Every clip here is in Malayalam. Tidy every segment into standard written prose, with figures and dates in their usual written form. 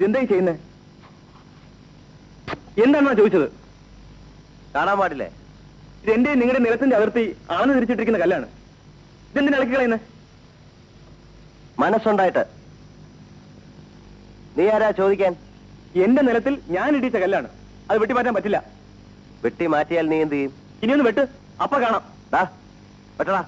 എന്തായി ചെയ്യുന്നേ? എന്താണെന്നാ ചോദിച്ചത്? കാണാൻ പാടില്ലേ? ഇതെന്റെ നിങ്ങളുടെ നിലത്തിന്റെ അതിർത്തി ആണെന്ന് തിരിച്ചിട്ടിരിക്കുന്ന കല്ലാണ്. ഇതെന്തിനാ ഇളക്കി കളയുന്നത്? മനസ്സുണ്ടായിട്ട്. നീ ആരാ ചോദിക്കാൻ? എന്റെ നിലത്തിൽ ഞാൻ ഇടിച്ച കല്ലാണ്. അത് വെട്ടി മാറ്റാൻ പറ്റില്ല. വെട്ടി മാറ്റിയാൽ നീ എന്ത് ചെയ്യും? ഇനിയൊന്ന് വെട്ട്, അപ്പ കാണാം. വെട്ടടാ.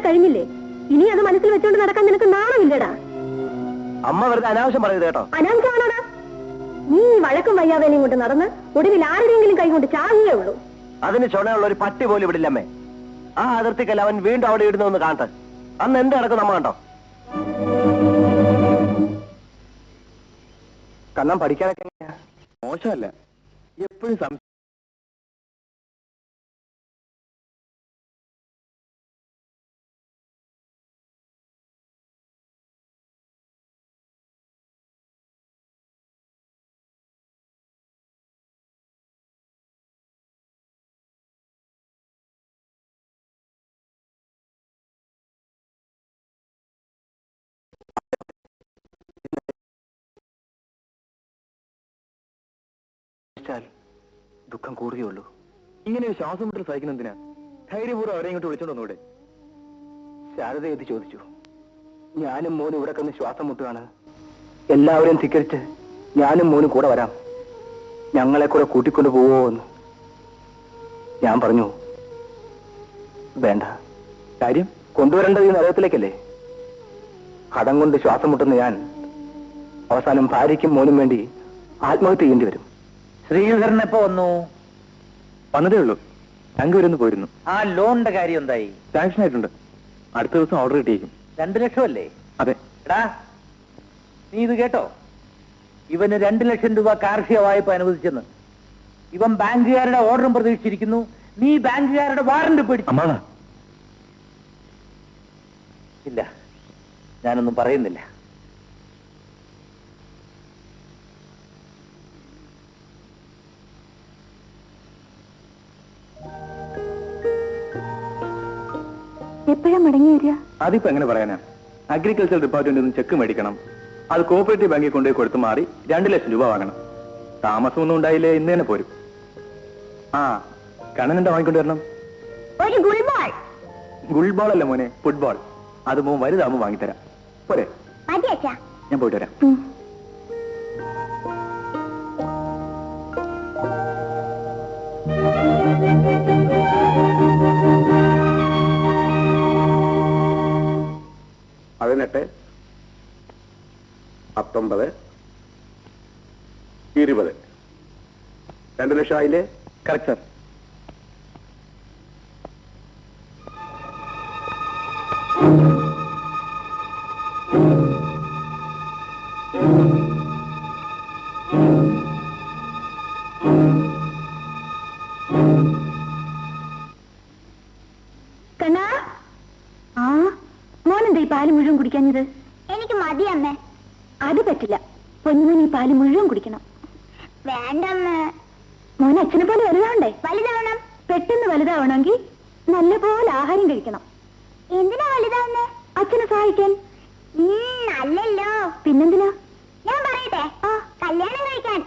കഴിഞ്ഞില്ലേ? ഇനി അത് മനസ്സിൽ വെച്ചുകൊണ്ട് നടക്കാൻ നിനക്ക് നാണമില്ലടാ. അമ്മ വെറുതെ അനാവശ്യം പറയുന്നത് കേട്ടോ. അനാവശ്യമാണോടാ? നീ വഴക്കും വയ്യാവേനയും കൊണ്ട് നടന്ന് ഒടുവിൽ ആരുടെയെങ്കിലും കൈകൊണ്ട് ചാകുകയേ ഉള്ളൂ. അതിന് ചുണയുള്ള ഒരു പട്ടി പോലും ഇവിടില്ലമ്മേ. ആ അതിർത്തിക്കല്ല അവൻ വീണ്ടും അവിടെ ഇടുന്നൊന്ന് കാണട്ടെ. അന്ന് എന്ത് നടക്കും നമ്മ കണ്ടോ? കണ്ണൻ പഠിക്കാനൊക്കെ മോശമല്ല, എപ്പോഴും ദുഃഖം കൂടുകയുള്ളൂ. ഇങ്ങനെ ഒരു ശ്വാസം വിട്ട് സഹിക്കുന്നതിനാ ധൈര്യപൂർവ്വം അവരെ ഇങ്ങോട്ട് വിളിച്ചോണ്ട് വന്നൂടെ? ശാരദ എത്തി ചോദിച്ചു. ഞാനും മോനും ഇവിടെ കിടന്ന് ശ്വാസം മുട്ടുകയാണ്. എല്ലാവരെയും ധിക്കരിച്ച് ഞാനും മോനും കൂടെ വരാം, ഞങ്ങളെ കൂടെ കൂട്ടിക്കൊണ്ട് പോവോ എന്ന്. ഞാൻ പറഞ്ഞു വേണ്ട. കാര്യം കൊണ്ടുവരേണ്ടത് ഈ നരകത്തിലേക്കല്ലേ? കടം കൊണ്ട് ശ്വാസം മുട്ടുന്ന ഞാൻ അവസാനം ഭാര്യയ്ക്കും മോനും വേണ്ടി ആത്മഹത്യ ചെയ്യേണ്ടി വരും. ശ്രീധരൻ എപ്പോ വന്നു? വന്നതേ ഉള്ളൂ. ബാങ്ക് വരെ ഒന്ന് പോയിരുന്നു. ആ ലോണിന്റെ കാര്യം എന്തായി? സാങ്ഷൻ ആയിട്ടുണ്ട്. അടുത്ത ദിവസം ഓർഡർ കിട്ടിയേക്കും. 2 ലക്ഷം അല്ലേ? അതെ. എടാ, നീ ഇത് കേട്ടോ? ഇവന് 2 ലക്ഷം രൂപ കാർഷിക വായ്പ അനുവദിച്ചെന്ന്. ഇവൻ ബാങ്കുകാരുടെ ഓർഡറും പ്രതീക്ഷിച്ചിരിക്കുന്നു. നീ ബാങ്കുകാരുടെ വാറന്റ് പിടിച്ചു. ഇല്ല, ഞാനൊന്നും പറയുന്നില്ല. എപ്പോഴാ മടങ്ങി വരിക? അതിപ്പോ എങ്ങനെ പറയാനാ? അഗ്രികൾച്ചർ ഡിപ്പാർട്ട്മെന്റിൽ നിന്ന് ചെക്ക് മേടിക്കണം, അത് കോപ്പറേറ്റീവ് ബാങ്കിൽ കൊണ്ടുപോയി കൊടുത്ത് മാറി 2 ലക്ഷം രൂപ വാങ്ങണം. താമസമൊന്നും ഉണ്ടായില്ലേ, ഇന്ന് തന്നെ പോരും. ആ, കണ്ണൻ എന്താ വാങ്ങിക്കൊണ്ട് വരണം? ഒരു ഗുൾബോൾ. ഗുൾബോൾ അല്ല മോനെ, ഫുട്ബോൾ. അത് മോൻ വലുതാകുമ്പോൾ വാങ്ങിത്തരാം. പോരെ? മതി അച്ഛാ. ഞാൻ പോയിട്ട് വരാം. പതിനെട്ട് 19 20 2 ലക്ഷം ആയില്ലേ? Correct sir. കണ്ണാ, ആ മോനെന്താ ഈ പാല് മുഴുവൻ കുടിക്കാഞ്ഞത്? എനിക്ക് മതി അമ്മേ. അത് പറ്റില്ല, പൊന്നുമോൻ ഈ പാല് മുഴുവൻ കുടിക്കണം. വേണ്ടമ്മ. മോനെ അച്ഛനെ പോലെ വലുതാവണ്ടേ? വലുതാവണം. പെട്ടെന്ന് വലുതാവണമെങ്കിൽ നല്ലപോലെ ആഹാരം കഴിക്കണം. എന്തിനാ വലുതാവുന്നേ? അച്ഛനെ സഹായിക്കാൻ. അല്ലല്ലോ. പിന്നെന്തിനാ? ഞാൻ പറയട്ടെ, കല്യാണം കഴിക്കാൻ.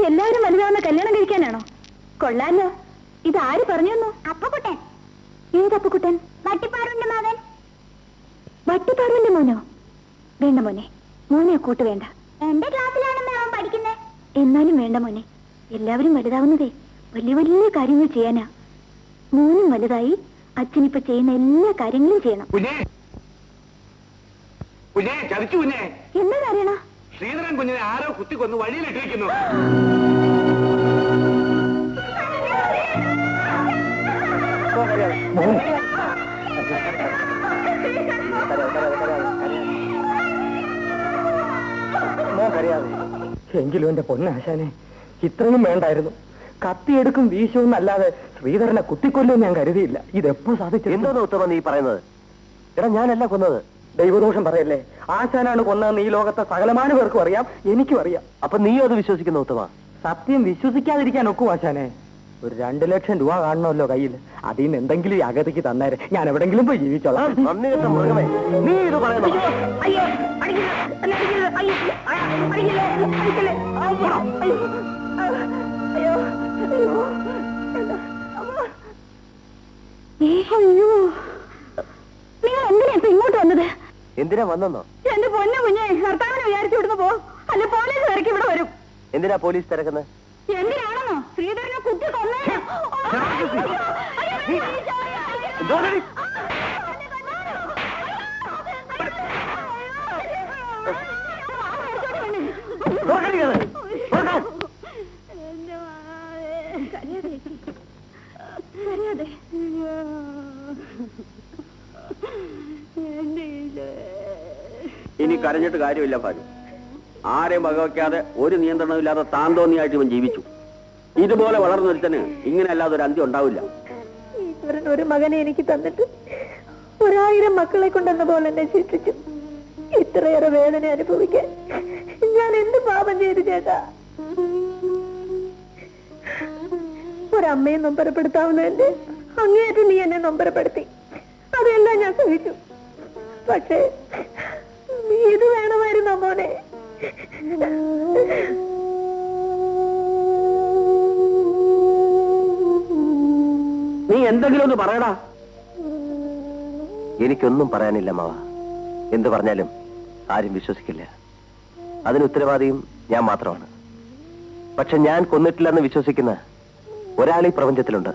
എല്ലാവരും വലുതാവുന്ന കല്യാണം കഴിക്കാനാണോ? കൊള്ളാലോ. ഇത് ആര് പറഞ്ഞു തന്നു? അപ്പക്കുട്ടൻ. ഏതപ്പക്കുട്ടൻ? വട്ടിപ്പാറുവിന്റെ മകൻ. വട്ടിപ്പാറുവിന്റെ മോനോ? വേണ്ട മോനെ, മോനെ കൂട്ട് വേണ്ട. എന്റെ ക്ലാസ്സിലാണെന്ന് അവൻ പഠിക്കുന്നത്. എന്നാലും വേണ്ട മോനെ, എല്ലാവരും വലുതാവുന്നതേ വലിയ വലിയ കാര്യങ്ങൾ ചെയ്യാനാ. മോനും വലുതായി അച്ഛനിപ്പോ ചെയ്യുന്ന എല്ലാ കാര്യങ്ങളും ചെയ്യണം. ചതിച്ചു കുഞ്ഞേ. എന്താ കാര്യണ? ശ്രീധരൻ കുഞ്ഞിനെ ആരോ കുത്തിക്കൊന്ന് വഴിയിലിട്ടിരിക്കുന്നു. എങ്കിലും എന്റെ പൊന്നാശാനെ, ഇത്രയും വേണ്ടായിരുന്നു. കത്തിയെടുക്കും വീശുമെന്നല്ലാതെ ശ്രീധരനെ കുത്തിക്കൊല്ലുമെന്ന് ഞാൻ കരുതിയില്ല. ഇതെപ്പോ സാധിച്ചു? എന്തോന്ന് ഉത്തമ നീ പറയുന്നത്? എടാ, ഞാനല്ല കൊന്നത്. ദൈവദോഷം പറയല്ലേ. ആശാനാണ് കൊന്നതെന്ന് ഈ ലോകത്തെ സകലമാന പേർക്കും അറിയാം, എനിക്കും അറിയാം. അപ്പൊ നീ അത് വിശ്വസിക്കുന്ന ഉത്തമ? സത്യം വിശ്വസിക്കാതിരിക്കാൻ ഒക്കും ആശാനെ. ഒരു 2 ലക്ഷം രൂപ കാണണമല്ലോ കയ്യിൽ. അതിൽ നിന്ന് എന്തെങ്കിലും ഈ അകത്തേക്ക് തന്നേരെ, ഞാൻ എവിടെങ്കിലും പോയി ജീവിച്ചോളാം. നന്ദി കെട്ട മൃഗമേ, നീ ഇത് പറയുന്നു? നിങ്ങൾ എന്തിനാ ഇപ്പൊ ഇങ്ങോട്ട് വന്നത്? എന്തിനാ വന്നെന്നോ? എന്റെ പൊന്നു കുഞ്ഞെ, ഭർത്താവിനെ വിചാരിച്ചു വിടുന്ന പോ, അല്ല പോലീസ് ഇറക്കി ഇവിടെ വരും. എന്തിനാ പോലീസ് തിരക്കുന്നത്? എന്തിനാണെന്നോ? ശ്രീധരനെ കുത്തി കൊന്നേ. ഇനി കരഞ്ഞിട്ട് കാര്യമില്ല ഭാര്യ. ആരെയും വകവയ്ക്കാതെ ഒരു നിയന്ത്രണമില്ലാതെ താന്തോന്നിയായിട്ട് ഇവൻ ജീവിച്ചു. ഇതുപോലെ വളർന്നൊരുത്തന് ഇങ്ങനെ അല്ലാതെ ഒരു അന്ത്യം ഉണ്ടാവില്ല. ഈശ്വരൻ ഒരു മകനെ എനിക്ക് തന്നിട്ട് 1000 മക്കളെ കൊണ്ടെന്ന പോലെ എന്നെ ശിക്ഷിച്ചു. ഇത്രയേറെ വേദന അനുഭവിക്കാൻ ഞാൻ എന്ത് പാപം ചെയ്തു ചേട്ടാ? ഒരമ്മയെ നൊമ്പരപ്പെടുത്താവുന്നതിന്റെ അങ്ങേയറ്റം നീ എന്നെ നൊമ്പരപ്പെടുത്തി. അതെല്ലാം ഞാൻ സഹിച്ചു. പക്ഷേ നീ ഇത് വേണമായിരുന്നു മോനെ. നീ എന്തെങ്കിലും ഒന്ന് പറയടാ. എനിക്കൊന്നും പറയാനില്ല മാവ. എന്ത് പറഞ്ഞാലും ആരും വിശ്വസിക്കില്ല. അതിന് ഉത്തരവാദിയും ഞാൻ മാത്രമാണ്. പക്ഷെ ഞാൻ കൊന്നിട്ടില്ലെന്ന് വിശ്വസിക്കുന്ന ഒരാൾ ഈ പ്രപഞ്ചത്തിലുണ്ട്.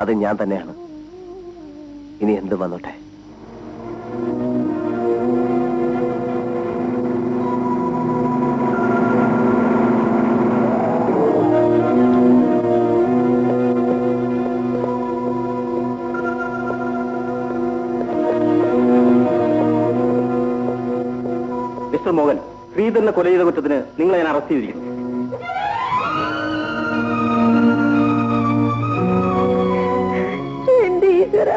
അത് ഞാൻ തന്നെയാണ്. ഇനി എന്ത് വന്നോട്ടെ. മിസ്റ്റർ മോഹൻ, ശ്രീധരനെ കൊല ചെയ്ത കുറ്റത്തിന് നിങ്ങളെ ഞാൻ അറസ്റ്റ് ചെയ്തിരിക്കുന്നു. എന്റെ ഈശ്വര,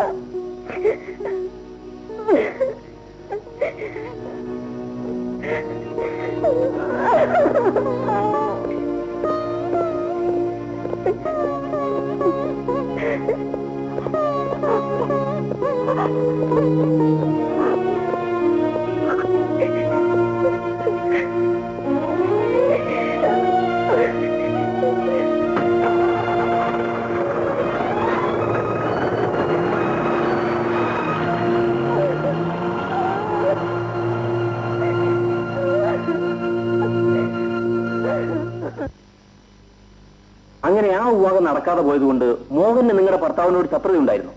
നടക്കാതെ പോയതുകൊണ്ട് മോഹന് നിങ്ങളുടെ ഭർത്താവിനോട് ശത്രുത ഉണ്ടായിരുന്നു?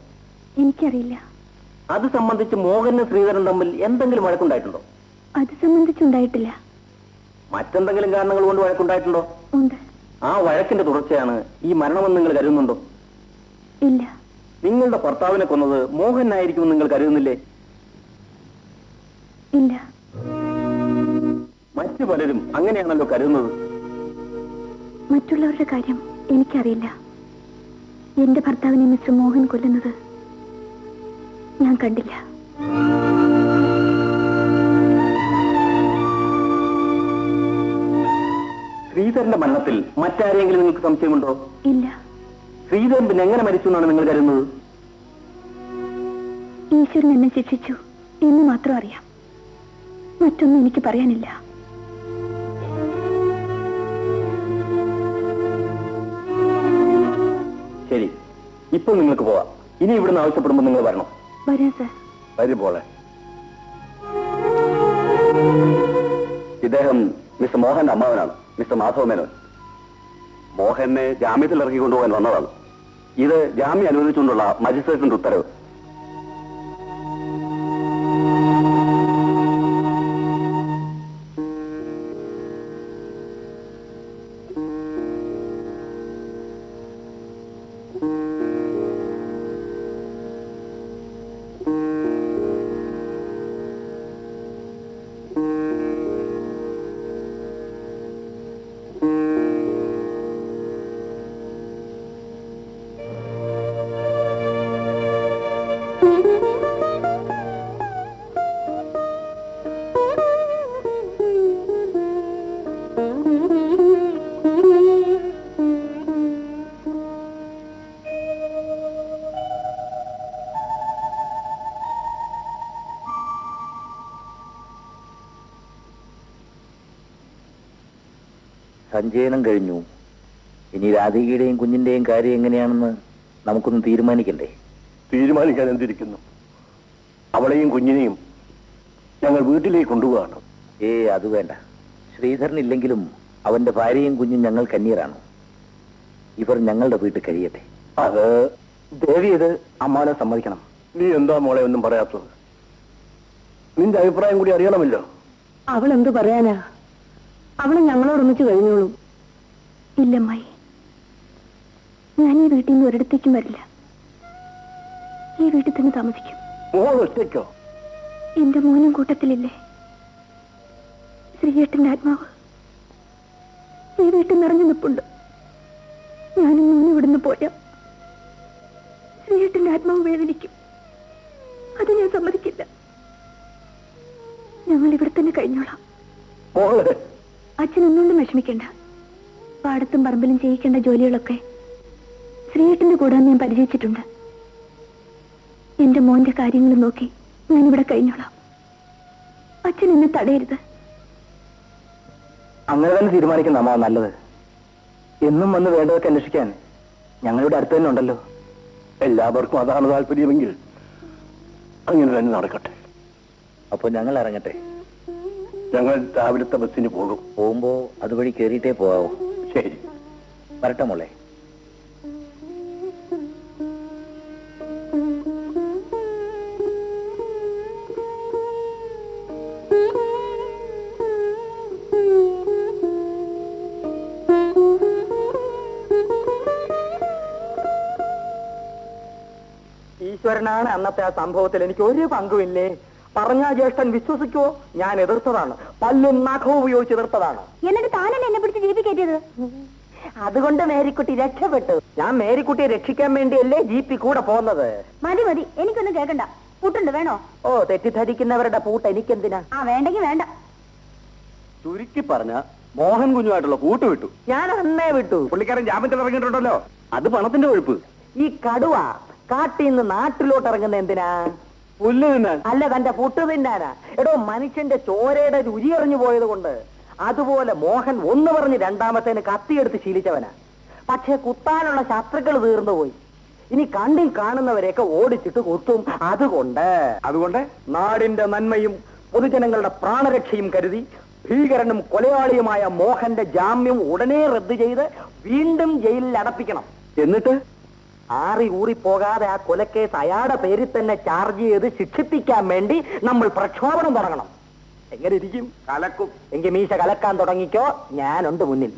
എനിക്കറിയില്ല. അത് സംബന്ധിച്ച് മോഹനും ശ്രീധരൻ തമ്മിൽ എന്തെങ്കിലും വഴക്കുണ്ടായിട്ടുണ്ടോ? അത് സംബന്ധിച്ചുണ്ടായിട്ടില്ല. മറ്റെന്തെങ്കിലും കാരണങ്ങൾ കൊണ്ട് വഴക്കുണ്ടായിട്ടുണ്ടോ? ഉണ്ട്. ആ വഴക്കിന്റെ തുടർച്ചയാണ് ഈ മരണമെന്ന് നിങ്ങൾ കരുതുന്നുണ്ടോ? ഇല്ല. നിങ്ങളുടെ ഭർത്താവിനെ കൊന്നത് മോഹനായിരിക്കുമെന്ന് നിങ്ങൾ കരുതുന്നില്ലേ? ഇല്ല. മറ്റു പലരും അങ്ങനെയാണല്ലോ കരുതുന്നത്. മറ്റുള്ളവരുടെ കാര്യം എനിക്കറിയില്ല. എന്റെ ഭർത്താവിനെ മിസ്റ്റർ മോഹൻ കൊല്ലുന്നത് ഞാൻ കണ്ടില്ല. ശ്രീധരന്റെ മരണത്തിൽ മറ്റാരെങ്കിലും നിങ്ങൾക്ക് സംശയമുണ്ടോ? ഇല്ല. ശ്രീധരൻ പിന്നെ എങ്ങനെ മരിച്ചു എന്നാണ് നിങ്ങൾ കരുതുന്നത്? ഈശ്വരൻ എന്നെ ശിക്ഷിച്ചു എന്ന് മാത്രം അറിയാം. മറ്റൊന്നും എനിക്ക് പറയാനില്ല. ശരി, ഇപ്പോൾ നിങ്ങൾക്ക് പോവാം. ഇനി ഇവിടുന്ന് ആവശ്യപ്പെടുമ്പോൾ നിങ്ങൾ വരണം. വരാം സർ. വരും പോലെ. ഇദ്ദേഹം മിസ്റ്റർ മോഹന്റെ അമ്മാവനാണ്, മിസ്റ്റർ മാധവ മേനോൻ. മോഹനെ ജാമ്യത്തിൽ ഇറക്കി കൊണ്ടുപോകാൻ വന്നതാണ്. ഇത് ജാമ്യം അനുവദിച്ചുകൊണ്ടുള്ള മജിസ്ട്രേറ്റിന്റെ ഉത്തരവ്. സഞ്ചയനം കഴിഞ്ഞു. ഇനി രാധികയുടെയും കുഞ്ഞിന്റെയും കാര്യം എങ്ങനെയാണെന്ന് നമുക്കൊന്ന് തീരുമാനിക്കണ്ടേ? തീരുമാനിക്കാൻ എന്തിരിക്കുന്നു? അവളെയും കുഞ്ഞിനെയും ഞങ്ങൾ വീട്ടിലേക്ക് കൊണ്ടുപോവാണ്. അത് വേണ്ട. ശ്രീധരൻ ഇല്ലെങ്കിലും അവന്റെ ഭാര്യയും കുഞ്ഞും ഞങ്ങൾ കന്യരാണ്. ഇവർ ഞങ്ങളുടെ വീട്ടിൽ കഴിയട്ടെ. അത് ദേവി, ഇത് അമ്മാനെ സമ്മതിക്കണം. നീ എന്താ മോളെ ഒന്നും പറയാത്തത്? നിന്റെ അഭിപ്രായം കൂടി അറിയണമല്ലോ. അവൾ എന്ത് പറയാനാ? അവള് ഞങ്ങളോടൊന്നിച്ച് കഴിഞ്ഞോളൂ. ഇല്ലമ്മായി, ഞാൻ ഈ വീട്ടിൽ നിന്ന് ഒരിടത്തേക്കും വരില്ല. ഈ വീട്ടിൽ തന്നെ താമസിക്കും. മോൾ ഒറ്റയ്ക്കോ? എന്റെ മോനും കൂട്ടത്തിലില്ലേ? ശ്രീയേട്ടന്റെ ആത്മാവ് ഈ വീട്ടിൽ നിറഞ്ഞു നിൽപ്പുണ്ട്. ഞാനും മോനും ഇവിടുന്ന് പോയാ ശ്രീയേട്ടന്റെ ആത്മാവ് വേദനിക്കും. അത് ഞാൻ സമ്മതിക്കില്ല. ഞങ്ങൾ ഇവിടെ തന്നെ കഴിഞ്ഞോളാം. മോളെ, അച്ഛനൊന്നുകൊണ്ടും വിഷമിക്കണ്ട. പാടത്തും പറമ്പിലും ചെയ്യിക്കേണ്ട ജോലികളൊക്കെ ശ്രീയേട്ടന്റെ കൂടെ ഞാൻ പരിചയിച്ചിട്ടുണ്ട്. എന്റെ മോന്റെ കാര്യങ്ങൾ നോക്കി ഞാനിവിടെ കഴിഞ്ഞോളാം. അച്ഛൻ എന്നെ തടയരുത്. അങ്ങനെ തന്നെ തീരുമാനിക്കുന്ന അമ്മ നല്ലത്. എന്നും വന്ന് വേണ്ടതൊക്കെ അന്വേഷിക്കാൻ ഞങ്ങളുടെ അടുത്ത് തന്നെ ഉണ്ടല്ലോ. എല്ലാവർക്കും അതാണ് താല്പര്യമെങ്കിൽ അങ്ങനെ തന്നെ നടക്കട്ടെ. അപ്പൊ ഞങ്ങൾ ഇറങ്ങട്ടെ. ഞങ്ങൾ രാവിലത്തെ ബസ്സിന് പോകും. പോകുമ്പോ അതുവഴി കയറിയിട്ടേ പോവാവോ? ശരി, വരട്ടെ മോളെ. ഈശ്വരനാണ് അന്നത്തെ ആ സംഭവത്തിൽ എനിക്ക് ഒരു പങ്കുമില്ലേ. പറഞ്ഞ ജ്യേഷ്ഠൻ വിശ്വസിക്കുവോ? ഞാൻ എതിർത്തതാണ്. പല്ലും നഖവും ഉപയോഗിച്ച് എതിർത്തതാണ്. എന്നിട്ട് താനല്ലേ എന്നെ പിടിച്ച് ജീപ്പ് കയറ്റിയത്? അതുകൊണ്ട് മേരിക്കുട്ടി രക്ഷപ്പെട്ടു. ഞാൻ മേരിക്കുട്ടിയെ രക്ഷിക്കാൻ വേണ്ടിയല്ലേ ജീപ്പി കൂടെ പോകുന്നത്. മതി മതി, എനിക്കൊന്നും കേൾക്കണ്ട. പൂട്ടുണ്ട്, വേണോ? ഓ, തെറ്റിദ്ധരിക്കുന്നവരുടെ പൂട്ട് എനിക്കെന്തിനാ? വേണ്ടെങ്കിൽ വേണ്ട. ചുരുക്കി പറഞ്ഞ മോഹൻ കുഞ്ഞുമായിട്ടുള്ള കൂട്ട് വിട്ടു. ഞാൻ അന്നേ വിട്ടു. പുള്ളിക്കാരൻ ജാമ്യത്തിൽ ഇറങ്ങിയിട്ടുണ്ടല്ലോ. അത് പണത്തിന്റെ കൊഴുപ്പ്. ഈ കടുവ കാട്ടിൽ നിന്ന് നാട്ടിലോട്ട് ഇറങ്ങുന്ന എന്തിനാ? പുല്ല് തിന്നാൻ അല്ല, തന്റെ പുട്ട് തിന്നാനാ. എടോ, മനുഷ്യന്റെ ചോരയുടെ രുചി അറിഞ്ഞു പോയത് കൊണ്ട്. അതുപോലെ മോഹൻ ഒന്ന് പറഞ്ഞ് രണ്ടാമത്തേന് കത്തിയെടുത്ത് ശീലിച്ചവനാ. പക്ഷെ കുത്താനുള്ള ശത്രുക്കൾ തീർന്നു പോയി. ഇനി കണ്ടിൽ കാണുന്നവരെയൊക്കെ ഓടിച്ചിട്ട് കുത്തും. അതുകൊണ്ട് നാടിന്റെ നന്മയും പൊതുജനങ്ങളുടെ പ്രാണരക്ഷയും കരുതി ഭീകരനും കൊലയാളിയുമായ മോഹന്റെ ജാമ്യം ഉടനെ റദ്ദു ചെയ്ത് വീണ്ടും ജയിലിൽ അടപ്പിക്കണം. എന്നിട്ട് ആറി ഊറി പോകാതെ ആ കൊലക്കേസ് അയാളുടെ പേരിൽ തന്നെ ചാർജ് ചെയ്ത് ശിക്ഷിപ്പിക്കാൻ വേണ്ടി നമ്മൾ പ്രക്ഷോഭണം തുടങ്ങണം. എങ്ങനെ ഇരിക്കും? കലക്കും. എങ്കിൽ മീശ കലക്കാൻ തുടങ്ങിക്കോ, ഞാനുണ്ട് മുന്നിൽ.